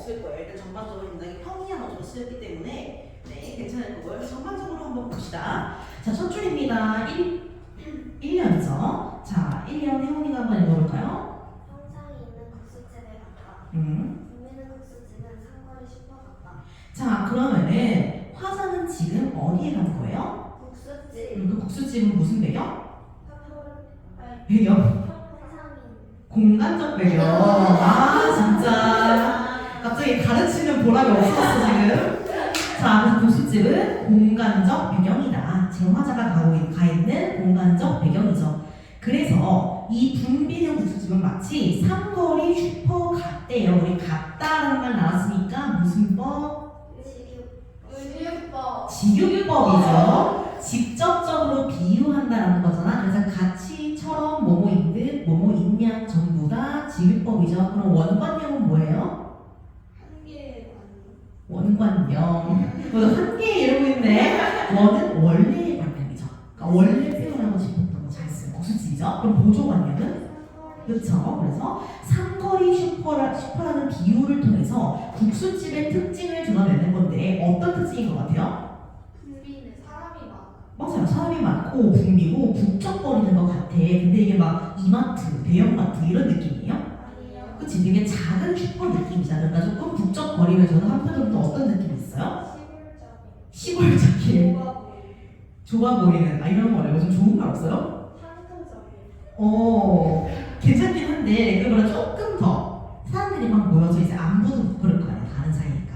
없을 거예요. 일단 전반적으로 굉장히 평이한 어조로 쓰였기 때문에 네, 괜찮을 거고요. 전반적으로 한번 봅시다. 자, 첫 줄입니다. 1년이죠. 자, 1년 혜원이가 한번 읽어볼까요? 평상이 있는 국수집에 갔다. 음. 국민의 국수집은 상거리 슈퍼 갔다. 자, 그러면은 화자는 지금 어디에 간 거예요? 국수집. 그 국수집은 무슨 배경? 평 배경. 평상인. 공간적 배경. 아, 진짜. 갑자기 가르치는 보람이 없었어, 지금. 자, 그래서 국수집은 공간적 배경이다. 지금 화자가 가 있는 공간적 배경이죠. 그래서 이 붐비는 국수집은 마치 삼거리 슈퍼 같대요. 우리 같다라는 말 나왔으니까 무슨 법? 의류법. 직유법이죠. 직접적으로 비유한다라는 거잖아. 그래서 가치처럼 뭐뭐 있는, 뭐뭐 있냐 전부 다 직유법이죠. 그럼 원관념은 뭐예요? 원관념. 한개 이러고 있네. 원은 원래의 관념이죠. 그러니까 원래 표현하고 싶었던 거 잘 쓰는 국수집이죠. 그럼 보조관념은? 그렇죠. 그래서 삼거리 슈퍼라는 비유를 통해서 국수집의 특징을 드러내는 건데 어떤 특징인 것 같아요? 국민은 사람이 많아. 맞아요. 사람이 많고 붐비고 북적거리는 것 같아. 근데 이게 막 이마트, 대형마트 이런 느낌이에요? 아니요. 그치? 되게 작은 슈퍼 느낌이잖아. 그러니까 조금 북적거리면서도 한편으로는 또 어떤 느낌이 있어요? 시골적인. 시골적인, 조합이. 좁아 보이는, 아 이런 거 말고 좀 좋은 말 없어요? 상투적인. 괜찮긴 한데 그거보다 조금 더 사람들이 막 모여서 이제 안부도 그럴 거 아니야. 다른 사이니까.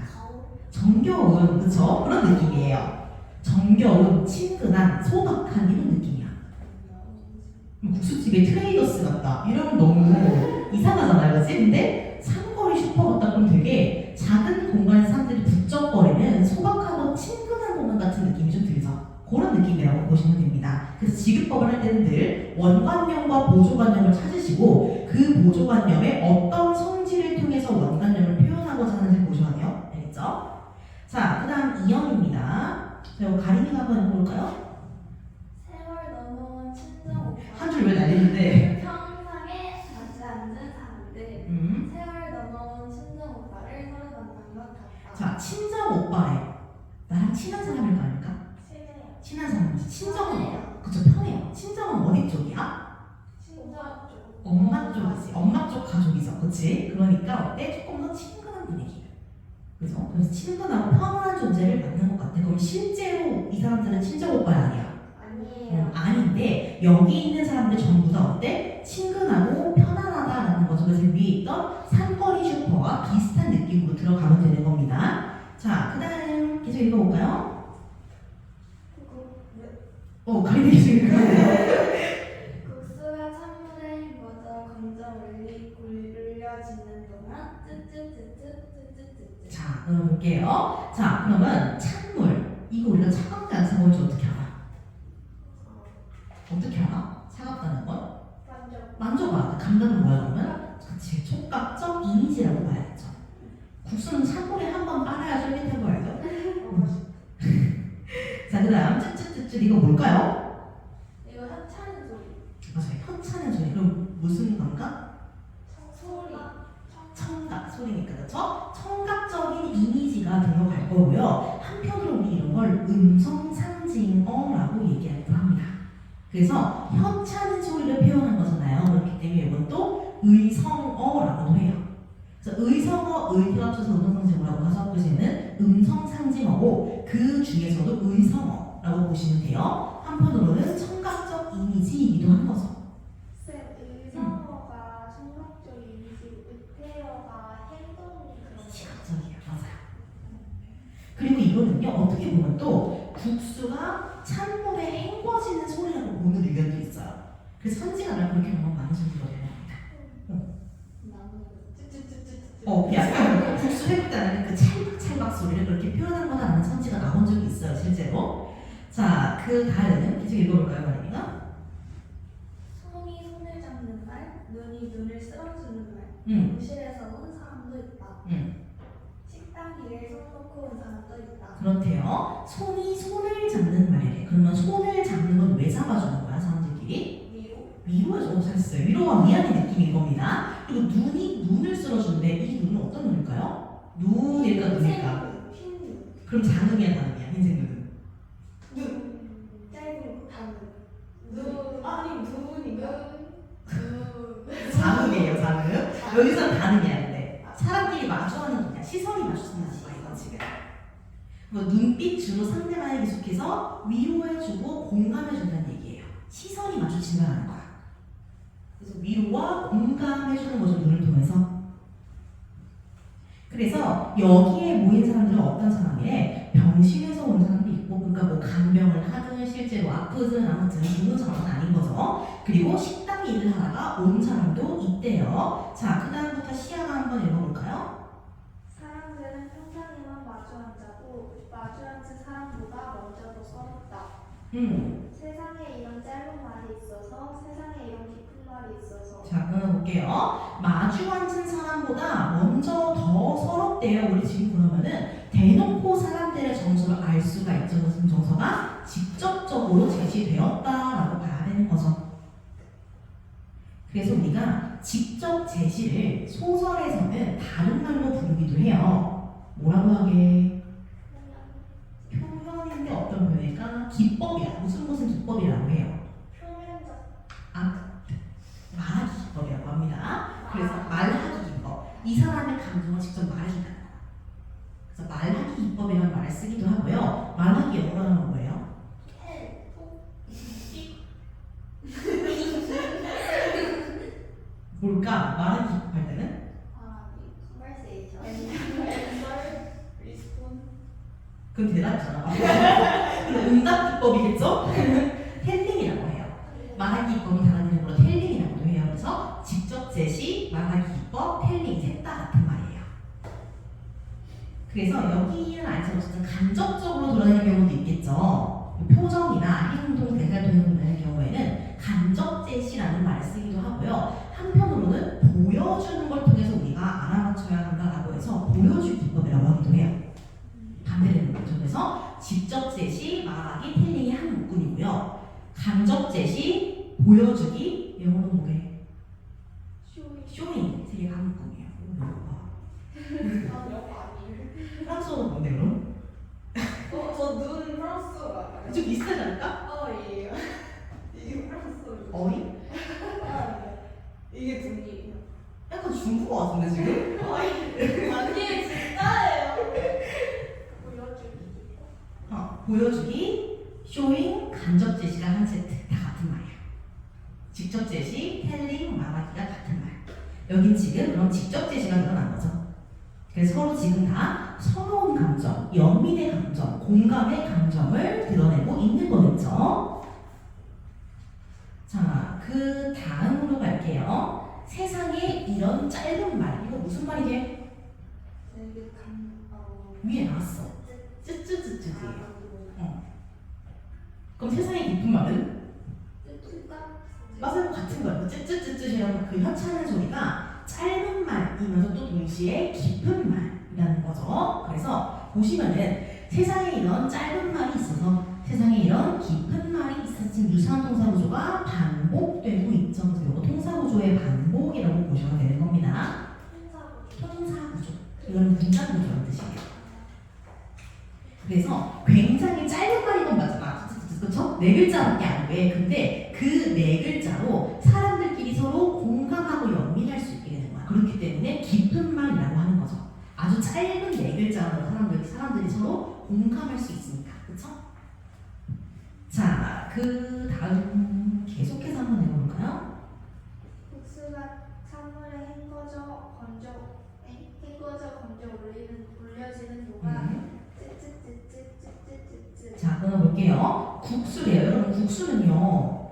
정겨운, 그쵸? 그런 느낌이에요. 정겨운, 친근한, 소박한 이런 느낌이야. 국수집에 트레이더스 같다. 이러면 너무 이상하잖아요, 그치? 근데 삼거리 슈퍼 같다 그러면 되게 작은 공간에 사람들이 북적거리는 소박하고 친근한 공간 같은 느낌이 좀 들죠. 그런 느낌이라고 보시면 됩니다. 그래서 지급법을 할 때는 늘 원관념과 보조관념을 찾으시고 그 보조관념의 어떤 성질을 통해서 원관념을 표현하고자 하는지 보셔야 돼요. 알겠죠? 자, 그 다음 2형입니다. 그리고 가린이가 한번 해볼까요? 세월 넘어온 친정 오빠. 한 줄 왜 날리는데? 평상에 같이 앉은 사람들. 세월 넘어온 친정 오빠를 서로 만난 것 같다. 자, 친정 오빠래. 나랑 친한 사람일 거 아닐까? 친해요. 친한 사람이지. 친정은 그쵸, 편해요. 친정은 어디 쪽이야? 친정 쪽. 엄마 쪽이지. 엄마 쪽 가족이죠. 그치? 그러니까 어때? 조금 더 친근한 분위기. 그죠? 그래서 친근하고 편안한 존재를 만난 것 같아. 그럼 실제로 이 사람들은 친정 오빠야 아니야? 아니에요. 아닌데 여기 있는 사람들 전부 다 어때? 친근하고 편안하다라는 거죠. 그래서 위에 있던 삼거리 슈퍼와 비슷한 느낌으로 들어가면 되는 겁니다. 자, 그 다음 계속 읽어볼까요? 가리비 계속 읽어볼까요? 국수가 찬물에 헹궈져 건져 올려지는 동안 쯔쯔쯔쯔쯔쯔쯔쯔. 자, 그럼 볼게요. 자, 그러면 찬물. 이거 우리가 차갑지 안 차가운지 어떻게 알아? 어떻게 알아? 차갑다는 건? 만져봐. 감각은 뭐야 그러면? 그치. 촉각적 이미지라고 봐야겠죠. 국수는 찬물에 한 번 빨아야 쫄깃해 보여요. 자, 그 다음 쯔쯔쯔쯔 이거 뭘까요? 이거 혀차는 소리. 맞아요. 혀차는 소리. 그럼 무슨 감각? 소리. 청각 소리니까 그렇죠? 청각적인 이미지가 들어갈 거고요. 한편으로 우리 이런 걸 음성 상징어라고 얘기하기도 합니다. 그래서 혀차는 소리를 표현한 거잖아요. 그렇기 때문에 이건 또 의성어라고도 해요. 그래서 의성어, 의표 합쳐서 음성상징어라고 하죠. 그래서 얘는 음성상징어고 그 중에서도 의성어라고 보시면 돼요. 한편으로는 청각적 이미지이기도 한 거죠. 쌤, 의성어가 청각적 이미지, 의태어가 행동이 그런 시각적이에요. 맞아요. 그리고 이거는요. 어떻게 보면 또 국수가 찬물에 헹궈지는 소리라고 보는 의견도 있어요. 그래서 선지가를 그렇게 보면 많은 소리가 됩니다. 약간 국수 헹굴 때 나는 그 찰박찰박 소리를 그렇게 표현한 거다라는 선지가 나온 적이 있어요. 실제로. 자, 그 다음 계속 읽어볼까요, 마리가? 손이 손을 잡는 말, 눈이 눈을 쓸어주는 말. 교실에서 온 사람도 있다. 식당 위에 손 놓고 온 사람도 있다. 그렇대요. 손이 손을 잡는 말이래. 그러면 손을 잡는 건 왜 잡아주는 거야, 사람들끼리? 위로해서 잘했어요. 위로와 미안의 느낌인 겁니다. 그리고 눈이 눈을 쓸어주는데 이 눈은 어떤 눈일까요? 눈일까 눈일까? 흰 그럼 장음이야 단음이야 흰색 눈은? 눈. 짧은 단은. 눈. 아니 눈인가? 장음이에요 장음. 여기서는 단음이야 근데 사람끼리 마주하는 거냐 시선이 마주친다는 거야 이건 지금. 뭐 눈빛 주로 상대방에 계속해서 위로해주고 공감해준다는 얘기예요. 시선이 마주친다는 거야. 그래서 위로와 공감해주는 거죠 눈을 통해서. 그래서 여기에 모인 사람들은 어떤 사람이래? 병실에서 온 사람도 있고, 그러니까 뭐 간병을 하든 실제로 아프든 아무튼 죽는 상황은 아닌 거죠. 그리고 식당 일을 하다가 온 사람도 있대요. 자, 그 다음부터 시야가 한번 읽어볼까요? 사람들은 평상에만 마주 앉아도 마주 앉은 사람보다 먼저 더 서럽다. 세상에 이런 짧은 말이 있어서 세상에 이런 깊은 말이 있어서. 자, 끊어볼게요. 마주 앉은 사람보다 먼저 더 서럽대요. 우리 지금 그러면은 대놓고 사람들의 정서를 알 수가 있죠. 무슨 정서가 직접적으로 제시되었다라고 봐야 되는 거죠. 그래서 우리가 직접 제시를 소설에서는 다른 말로 부르기도 해요. 뭐라고 하게? 표현인데 어떤 표현일까? 기법이야. 무슨 기법이라고 해요. 표면적. 말하기 기법이라고 합니다. 그래서 말하기 기법. 이 사람의 감정을 직접 말해준다는 거야. 그래서 말하기 기법이라는 말을 쓰기도 하고요. 말하기 영어로 하는 건 뭐예요? 뭘까? 말하기 기법 할 때는? 그건 대답이잖아. 근데 응답 기법이겠죠? 텔링이라고 해요. 말하기 기법이 다른 이름으로 텔링이라고도 해요. 그래서 직접 제시, 말하기 기법, 텔링 셋 다 같은 말이에요. 그래서 여기는 알지 어쨌든 간접적으로 드러내는 경우도 있겠죠. 표정이나 행동, 대사를 통해서 드러내는 경우에는 간접 제시라는 말을 쓰기도 하고요. 한편으로는 보여주는 걸 통해서 우리가 알아맞혀야 한다라고 해서 보여주기 기법이라고 하기도 해요. 반대되는 거죠. 그래서 직접 제시, 말하기, 텔링이 한 묶음이고요. 간접 제시, 보여주기, 영어로 뭐게? 쇼잉, 세 개가 한 묶음이에요. 프랑스어는 뭔데 그럼? 저눈 프랑스어가 알아요. 좀 비슷하지 않을까? 어이에요. 이게 프랑스어. 어이? 이게 눈이에요. 약간 중국어 같은데 지금? 아니 진짜예요. 보여주기, 쇼잉, 간접 제시가 한 세트 다 같은 말이야. 직접 제시, 텔링, 말하기가 같은 말. 여긴 지금 그럼 직접 제시가 늘어난 거죠. 그래서 서로 지금 다 서러운 감정, 연민의 감정, 공감의 감정을 드러내고 있는 거겠죠. 자, 그 다음으로 갈게요. 세상에 이런 짧은 말, 이거 무슨 말이게? 위에 나왔어. 쯔쯔쯔쯔지. 그럼 세상에 깊은 말은? 맞아요, 같은 거예요. 쯔쯔쯔쯔이라는 그 혀차는 소리가 짧은 말이면서 또 동시에 깊은 말이라는 거죠. 그래서 보시면은 세상에 이런 짧은 말이 있어서 세상에 이런 깊은 말이 있어서 지금 유사한 동사 구조가 반복되고 있죠. 그래서 이거 동사 구조의 반복이라고 보시면 되는 겁니다. 동사 구조. 이거는 문장 구조라는 뜻이에요. 그래서 굉장히 짧은 말인 건 맞잖아. 그쵸? 네 글자밖에 안 돼. 근데 그 네 글자로 사람들끼리 서로 공감하고 연민할 수 있게 되는 거야. 그렇기 때문에 깊은 말이라고 하는 거죠. 아주 짧은 네 글자로 사람들이 서로 공감할 수 있으니까. 그쵸? 자, 그 다음 계속해서 한번 해볼까요? 국수가 찬물에 헹궈져 건져 올려지는 동안 쯔쯔쯔쯔쯔쯔쯔쯔. 자, 끊어볼게요. 국수래요. 여러분, 국수는요,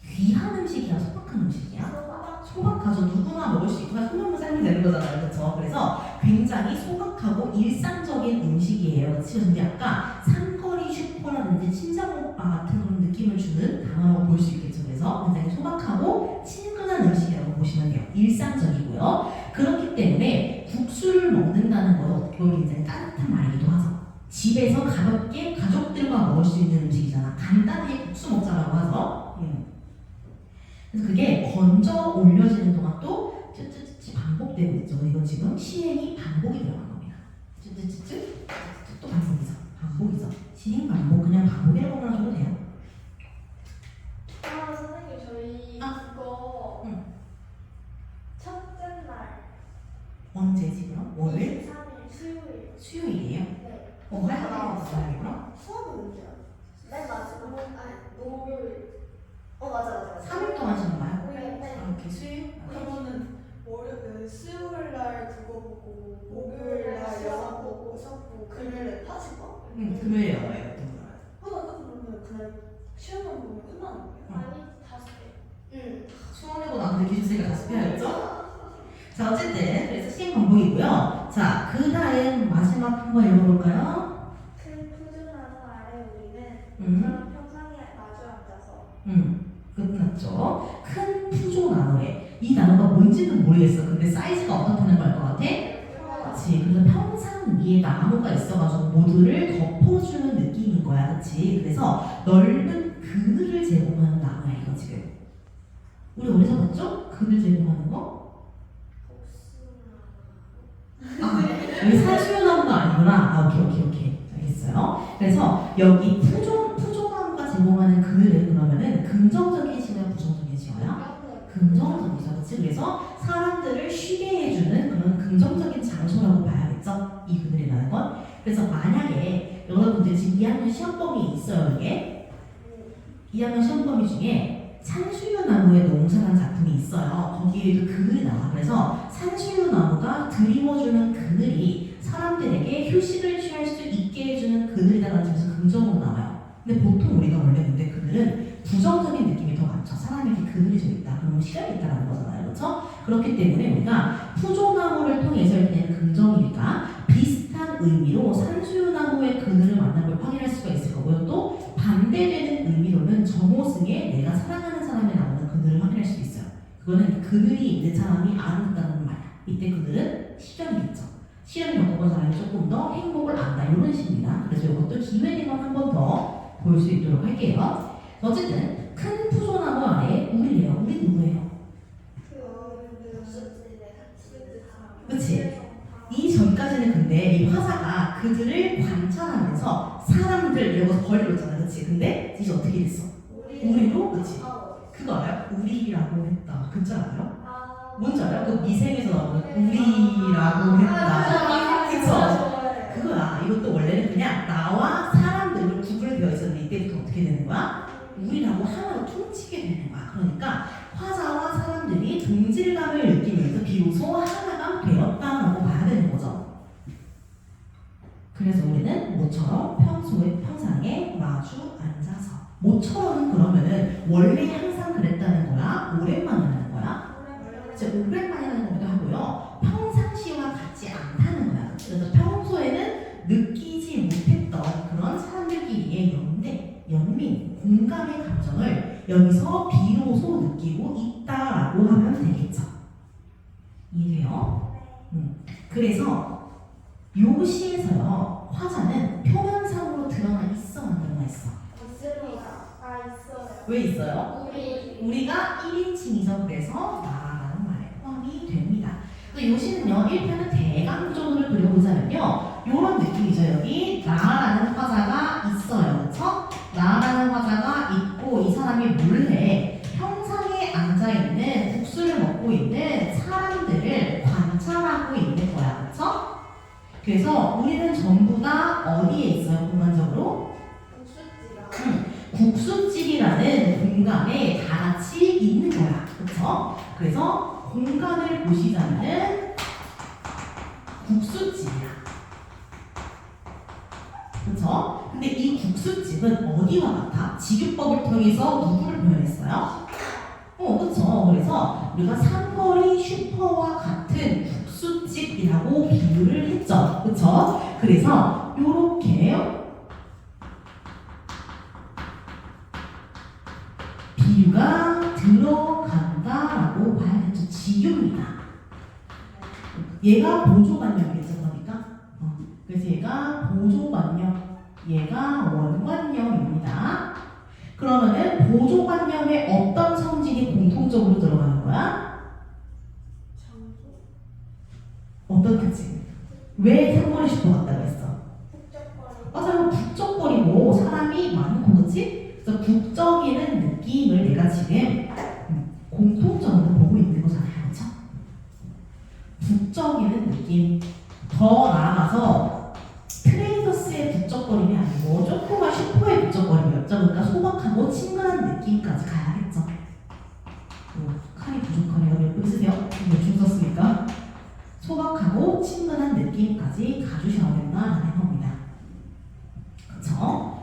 귀한 음식이야, 소박한 음식이야? 소박하죠. 누구나 먹을 수 있고, 소면만 삶으면 되는 거잖아요. 그렇죠? 그래서 굉장히 소박하고 일상적인 음식이에요. 그렇죠? 근데 아까 삼거리 슈퍼라든지 친정오빠 같은 그런 느낌을 주는 단어라고 볼 수 있겠죠. 그래서 굉장히 소박하고 친근한 음식이라고 보시면 돼요. 일상적이고요. 그렇기 때문에 국수를 먹는다는 것은 어떻게 보면 굉장히 따뜻한 말이기도 하죠. 집에서 가볍게 가족들과 먹을 수 있는 음식이잖아. 간단하게 국수 먹자라고 하죠. 그래서 그게 건져 올려지는 동안 또 쯔쯔쯔 반복되고 있죠. 이건 지금 시행이 반복이 들어간 겁니다. 쯔쯔쯔쯔 또 반복이죠. 반복이죠. 시행 반복 그냥 반복이라고 말하셔도 돼요. 아 선생님 저희 그거 응. 첫째 날 언제지 그럼? 월요일? 23일 수요일. 수요일이에요? 네. 할 때가 있어요 그럼? 수업은 언제야? 맨 마지막. 아니 목요일. 맞아. 3일 동안 쉬는 거야? 네. 아, 오케이 수요일? 그러면은 수요일 날 그거 보고 목요일 날 영화 보고 수업 보고 금요일에 파지마? 응 금요일 영화예요. 어떤 거? 그러면 그날 시험만 보면 끝나는 거예요? 아니 5개. 응. 수원해고 나한테 기준세가 다시 빼야겠죠? 자 어쨌든 그래서 시행 반복이고요. 자 그 다음 마지막 한번 읽어볼까요? 큰 푸주나무 아래 우리는 음. 저런 평상에 마주 앉아서. 끝났죠. 큰 푸조 나무에 이 나무가 뭔지는 모르겠어. 근데 사이즈가 어떻다는 걸 알 것 같아? 그렇지. 그래서 평상 위에 나무가 있어가지고 모두를 덮어주는 느낌인 거야, 그렇지? 그래서 넓은 그늘을 제공하는 나무야 이거 지금. 우리 어디서 봤죠? 그늘 제공하는 거? 여기 산수유나무가 아니구나. 아, 오케이. 알겠어요. 그래서 여기 푸조나무가 제공하는 그늘은 그러면은 긍정적인 시어야 부정적인 시어야? 긍정적이죠. 그렇지? 그래서 사람들을 쉬게 해주는 그런 긍정적인 장소라고 봐야겠죠? 이 그늘이라는 건. 그래서 만약에 여러분들 지금 2학년 시험범위 있어요, 이게? 2학년 시험범위 중에 산수유나무의 농사라는 작품이 있어요. 거기에도 그늘이 나와. 그래서 산수유나무가 드리워주는 그늘이 사람들에게 휴식을 취할 수 있게 해주는 그늘이라는 점에서 긍정으로 나와요. 근데 보통 우리가 원래 근데 그늘은 부정적인 느낌이 더 많죠. 사람에게 그늘이 좀 있다. 그러면 시간이 있다는 거잖아요. 그렇죠? 그렇기 때문에 우리가 푸조나무를 통해서 일단 긍정이니까 비슷한 의미로 산수유나무의 그늘을 만나볼 확인할 수가 있을 거고요. 또 반대되는 의미로는 정호승의 내가 사랑하는 사람에 나오는 그늘을 확인할 수도 있어요. 그거는 그늘이 있는 사람이 아름답다는 말. 이때 그늘은 시련이겠죠. 시련을 겪어본 사람이 조금 더 행복을 안다 이런 식입니다. 그래서 이것도 기회 되면 한 번 더 볼 수 있도록 할게요. 어쨌든 큰 푸조나무 아래 우리래요. 우리 누구예요? 그치? 이 전까지는 근데 이 화사가 그들을 관찰하면서 사람들 이러고 벌리고 있잖아. 그치? 근데 이제 어떻게 됐어? 우리로? 그치? 그거 알아요? 우리라고 했다. 그거 알아요? 뭔지 알아요? 그 미생에서 나오는 우리라고 했다. 그쵸? 그거야. 이것도 원래는 그냥 나와 사람들로 구분되어 있었는데 이때부터 어떻게 되는 거야? 우리라고 하나로 퉁치게 되는 거야. 그러니까 화자와 사람들이 동질감을 느끼면서 비로소 하나가 되었다라고 봐야 되는 거죠. 그래서 우리는 모처럼 평상에 마주 앉아서. 모처럼은 그러면은 원래 항상 그랬다는 거야? 오랜만에 하는 거야? 이제 오랜만에 하는 거기도 하고요. 평상시와 같지 않다는 거야. 그래서 평소에는 느끼지 못했던 그런 사람들끼리의 연민, 공감의 감정을 여기서 비로소 느끼고 있다라고 하면 되겠죠. 이해돼요? 그래서 요 시에서요, 화자는 표면상으로 드러나 있어, 안 드러나 있어? 있어요. 왜 있어요? 우리가 1인칭이죠. 그래서 나라는 말에 포함이 됩니다. 요 시는요, 1편은 대강 구조를 그려보자면요, 요런 느낌이죠. 여기 나라는 화자가 있어요. 그쵸? 나라는 화자가 있고 이 사람이 몰래 평상에 앉아있는 국수를 먹고 있는 사람들을 관찰하고 있는 거야. 그쵸? 그래서 우리는 전부 다 어디에 있어요? 공간적으로? 국수집이라는 공간에 다 같이 있는 거야. 그쵸? 그래서 공간을 보시자면은 국수집이야. 그쵸? 근데 이 국수집은 어디와 같아? 직유법을 통해서 누구를 표현했어요? 그쵸? 그래서 우리가 삼거리 슈퍼와 같은 국수집이라고 비유를 했죠. 그쵸? 그래서 요렇게 비유가 들어간다라고 봐야겠죠. 직유입니다. 얘가 보조관념이겠죠. 그러니까 그래서 얘가 보조관념, 얘가 원관념입니다. 그러면은 보조관념에 어떤 성질이 공통적으로 들어가는 거야? 어떤 특징? 왜 삼거리 슈퍼 같다고 했어? 북적거리고 맞아요. 북적거리고 사람이 많고, 그치? 그래서 북적이는 느낌을 내가 지금 공통점으로 보고 있는 거잖아요. 그쵸? 북적이는 느낌. 더 나아가서 트레이더스의 북적거림이 아니고 쪼꼬마 슈퍼의 북적거림이었죠. 그러니까 소박하고 친근한 느낌까지 가야겠죠. 칼이 부족하네요. 몇 분 쓰세요? 몇줄 썼습니까? 소박하고 친근한 느낌까지 가주셔야 된다는 겁니다. 그쵸?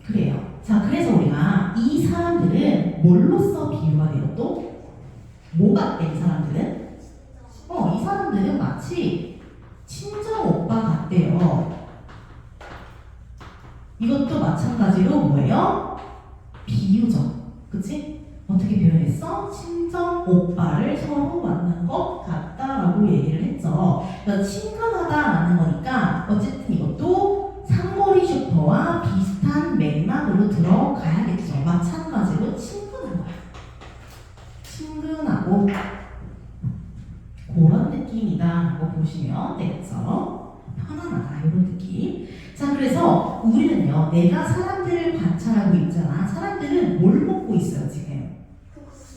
그래요. 자, 그래서 우리가 이 사람들은 뭘로써 비유가 돼요? 또? 뭐 같대, 이 사람들은? 이 사람들은 마치 친정 오빠 같대요. 이것도 마찬가지로 뭐예요? 비유죠. 그치? 어떻게 표현했어? 친정 오빠를 서로 만난 것 같다라고 얘기를 했죠. 그러니까 친근하다라는 거니까 어쨌든 이것도 상거리 슈퍼와 비슷한 맥락으로 들어가야겠죠. 마찬가지로 친근한 거야. 친근하고 그런 느낌이다라고 보시면 되겠죠. 편안하다 이런 느낌. 자, 그래서 우리는요, 내가 사람들을 관찰하고 있잖아. 사람들은 뭘 먹고 있어요 지금?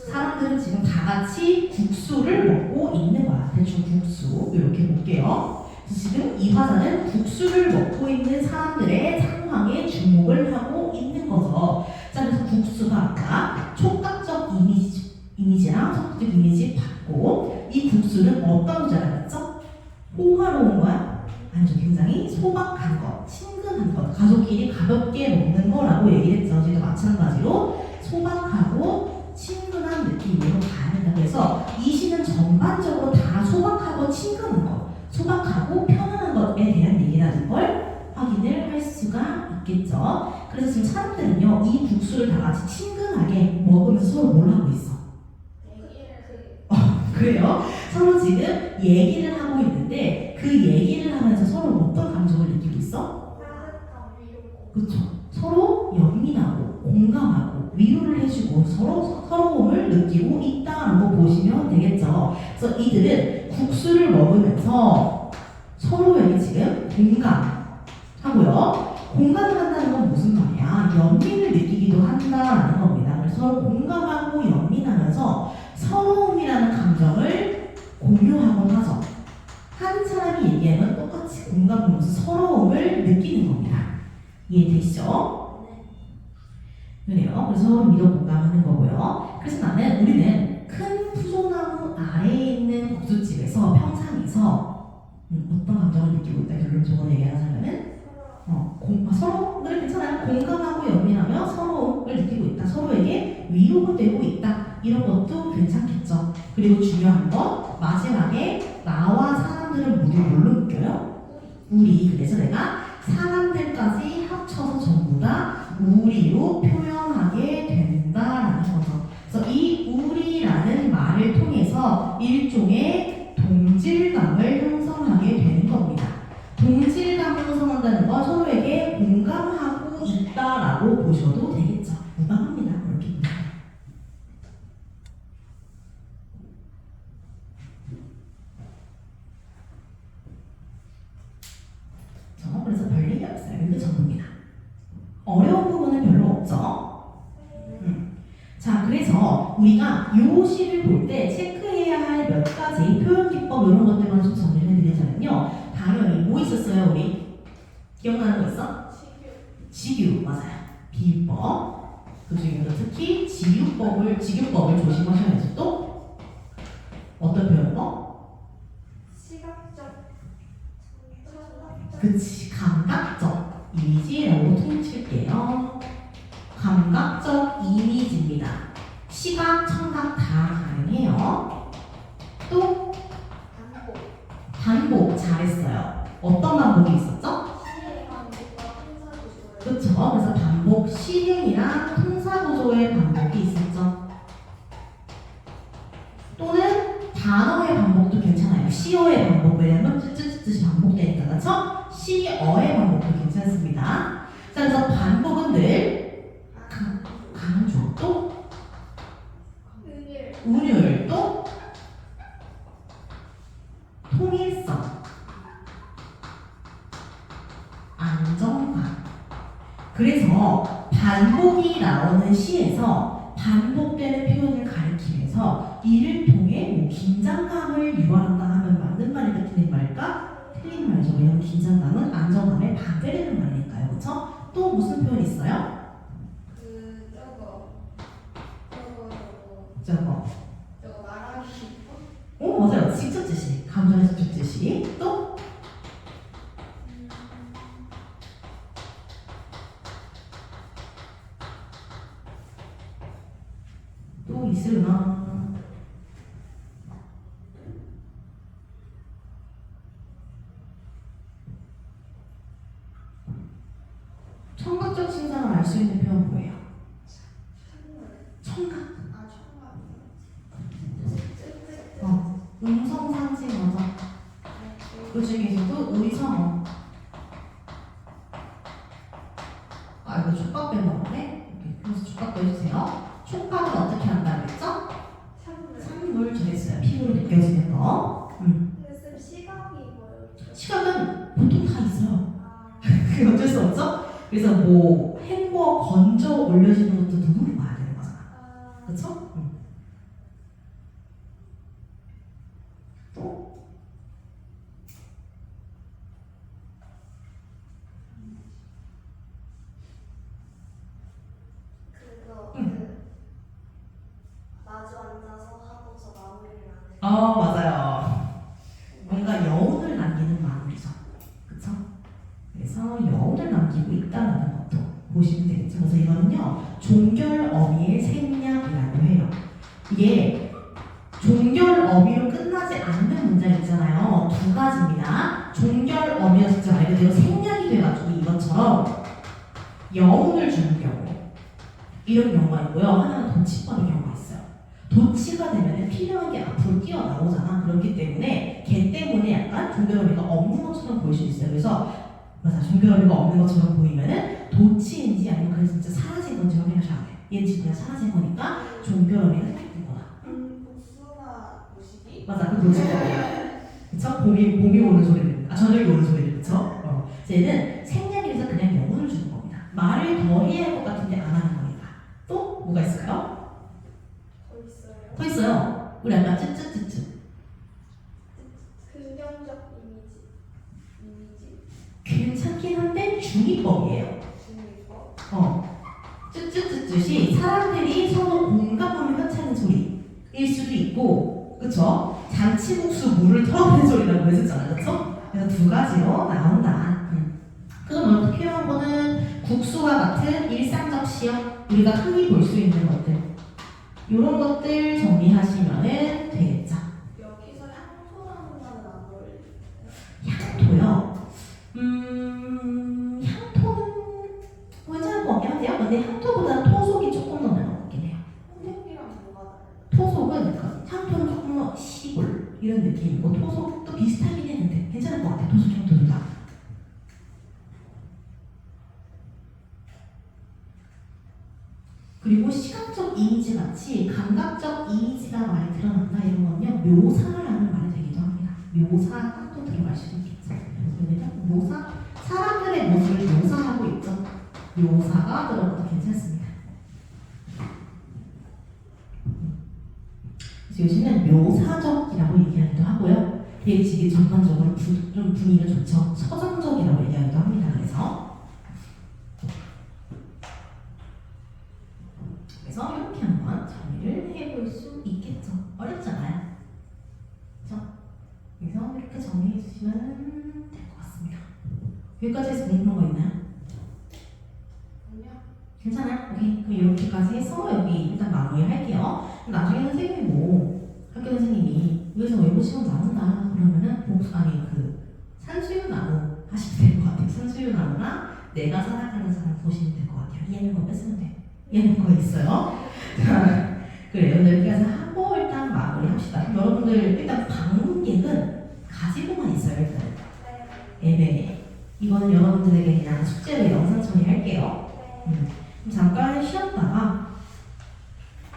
사람들은 지금 다 같이 국수를 먹고 있는 거야. 대충 국수 이렇게 볼게요. 지금 이 화자는 국수를 먹고 있는 사람들의 상황에 주목을 하고 있는 거죠. 자, 그래서 국수가 아까 촉각적 이미지랑 성적 이미지 받고 이 국수는 어떤 자가 있죠? 호화로운 거야? 아니죠. 굉장히 소박한 것, 친근한 것, 가족끼리 가볍게 먹는 거라고 얘기했죠. 저희도 마찬가지로 소박하고 친근한 느낌으로 가야 된다. 그래서 이 시는 전반적으로 다 소박하고 친근한 것, 소박하고 편안한 것에 대한 얘기라는 걸 확인을 할 수가 있겠죠. 그래서 지금 사람들은요, 이 국수를 다 같이 친근하게 먹으면서 서로 뭘 하고 있어? 그래요? 서로 지금 얘기를 하고 있는데 그 얘기를 하면서 서로 어떤 감정을 느끼고 있어? 그렇죠. 서로 연민하고 공감하고 위로를 해주고 서로 서러움을 느끼고 있다라고 보시면 되겠죠. 그래서 이들은 국수를 먹으면서 서로에게 지금 공감하고요. 공감을 한다는 건 무슨 말이야? 연민을 느끼기도 한다라는 겁니다. 그래서 서로 공감하고 연민하면서 서러움이라는 감정을 공유하곤 하죠. 한 사람이 얘기하면 똑같이 공감하면서 서러움을 느끼는 겁니다. 이해되시죠? 그래요. 그래서 서로 믿어 공감하는 거고요. 그래서 우리는 큰 푸조나무 아래에 있는 국수집에서 평상에서 어떤 감정을 느끼고 있다. 결론적으로 얘기하자면은 서로 그래 괜찮아요. 공감하고 연민하며 서러움을 느끼고 있다. 서로에게 위로가 되고 있다. 이런 것도 괜찮겠죠. 그리고 중요한 건 마지막에 나와 사람들은 뭘로 묶여요? 우리. 그래서 내가 사람들까지 합쳐서 전부 다 우리로 표현하게 된다라는 거죠. 그래서 이 우리라는 말을 통해서 일종의 동질감을 형성하게 되는 겁니다. 동질감을 형성한다는 건 서로에게 공감하고 있다라고 보셔도 되겠죠. 무방합니다. 그렇게 보면. 그래서 별 얘기 없어요. 이거 전부입니다. 어려운 부분은 별로 없죠. 자, 그래서 우리가 요 시를 볼 때 체크해야 할 몇 가지 표현 기법 이런 것들만 좀 정리를 해드리자면요. 당연히 뭐 있었어요, 우리? 기억나는 거 있어? 직유, 맞아요. 비유법. 그 중에서 특히 직유법을 조심하셔야죠. 또 어떤 표현법? 시각적, 그치, 감각적 이미지라고 통칠게요. 감각적 이미지입니다. 시각, 청각 다 가능해요. 또 반복 잘했어요. 어떤 반복이 있었죠? 그렇죠. 그래서 반복 시행이랑 통사구조의 반복이 있었죠. 또는 단어의 반복도 괜찮아요. 시어의 반복, 왜냐면 뜻이 반복되니까, 그렇죠? 시어의 반복도 괜찮습니다. 자, 그래서 반복은 늘 강조, 또 운율, 또 통일성, 그래서 반복이 나오는 시에서 반복되는 표현을 가리키면서 이를 통해 뭐 긴장감을 유발한다 하면 맞는 말일까 틀린 말일까? 틀린 말이죠. 왜냐면 긴장감은 안정감의 반대되는 말이니까요. 그렇죠? 또 무슨 표현 있어요? 저거 말하기 맞아요. 직접 제시. 감정의 직접 제시. 또 있으려나? 청각적 신상을 알 수 있는 표현 뭐예요? 청각. 음성 상징 맞아. 그 중에서도 의성어. 이거 촉각 빼먹네. 그래서 촉각 빼주세요. 촉각은 어떻게 한다고 했죠? 산물 저랬어요. 피부로 느껴지는 거. 근데 쌤 시각이 뭐예요? 시각은 보통 다 있어요. 그게 어쩔 수 없죠? 그래서 뭐 햄버거 건져 올려지는 것도 눈으로 봐야 되는 거잖아. 그렇죠? 또 그거 마주 앉아서 하고서 마무리를 하는. 맞아요. 뭔가 여운을 남기는 마무리죠. 그쵸? 그래서 여운을 남기고 있다는 것도 보시면 되겠죠. 그래서 이거는요, 종결 어미의 생략이라고 해요. 이게 종결 어미로 끝나지 않는 문장 있잖아요. 두 가지입니다. 종결 어미가 진짜 말 그대로 생략이 돼가지고 이것처럼 여운을 주는 경우, 이런 경우가 있고요. 하나는 도치법의 경우가 있어요. 도치가 되면 필요한 게 앞으로 뛰어나오잖아. 그렇기 때문에 걔 때문에 약간 종결어미가 없는 것처럼 보일 수 있어요. 그래서 맞아, 종결어미가 없는 것처럼 보이면은 도치인지 아니면 그래서 진짜 사라진 건지 확인하셔야 돼. 얘는 지금 그냥 사라진 거니까 종결어미가 생략된 거다. 복숭아 모시기? 맞아, 그 도치법이에요. 그쵸? 봄이 오는 소리를, 저녁이 오는 소리를, 그쵸? 얘는 생략이 돼서 그냥 영혼을 주는 겁니다. 말을 더 해야 할 것 같은데 안 하는 거니까. 또 뭐가 있을까요? 더 있어요. 우리 아까 쯔쯔쯔쯔. 긍정적 이미지. 괜찮긴 한데 중의법이에요. 쯔쯔쯔쯔이 사람들이 서로 공감하며 협찬는 소리일 수도 있고, 그쵸? 잔치국수 물을 털어내는 소리라고 했었잖아요, 그쵸? 그래서 두 가지로 나온다. 그럼 어떻게 표현한 거는 국수와 같은 일상적 시험, 우리가 흔히 볼 수 있는 것들, 이런 것들 정리하시면 되겠죠. 여기서 향토라는 말은 안 어울려요. 향토요? 향토는 괜찮을 것 같긴 한데요. 근데 향토보다 토속이 조금 더 나은 것 같긴 해요. 토속이랑 뭐가 다르요? 토속은 향토는 조금 더 시골 이런 느낌이고 토속도 비슷하긴 했는데 괜찮을 것 같아요. 토속 향토도 다. 그리고 시각적 이미지 같이 감각적 이미지가 많이 드러난다 이런 건요 묘사라는 말이 되기도 합니다. 묘사가 또 들어갈 수도 있겠죠. 왜냐면 묘사 사람들의 모습을 묘사하고 있죠. 묘사가 들어가도 괜찮습니다. 그래서 요즘은 묘사적이라고 얘기하기도 하고요. 대지기 전반적으로 좀 분위기가 좋죠. 서정적이라고 얘기하기도 합니다. 그래서 이렇게 한번 정리를 해볼 수 있겠죠. 어렵잖아요. 그렇죠? 그래서 이렇게 정리해 주시면 될 것 같습니다. 여기까지 해서 궁금한 거 있나요? 아니요. 괜찮아요? 오케이. 그럼 이렇게까지 해서 여기 일단 마무리할게요. 나중에 선생님이 학교 선생님이 여기서 외부 시험 나온다 그러면은 산수유나무 하시면 될 것 같아요. 산수유나무나 내가 살아가는 사람 보시면 될 것 같아요. 얘는 거 뺐으면 돼. 얘는 거 있어요. 그래요. 이렇게 해서 하고 일단 마무리합시다. 여러분들 일단 방문객은 가지고만 있어요. 일단. 네. 이거는 여러분들에게 그냥 숙제로 영상 처리할게요. 그럼 잠깐 쉬었다가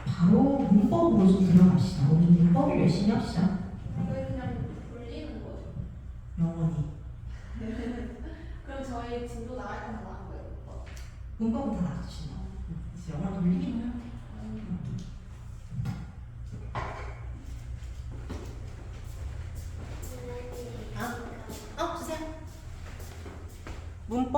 바로 문법으로 좀 들어갑시다. 우리 문법을 열심히 합시다. 저희 그냥 돌리는 거죠. 영원히. 그럼 저희 진도 나갈 때마다 한 거예요. 문법은 다 놔두시면 이제 영어를 돌리기만 하면 돼요. 주세요. 문법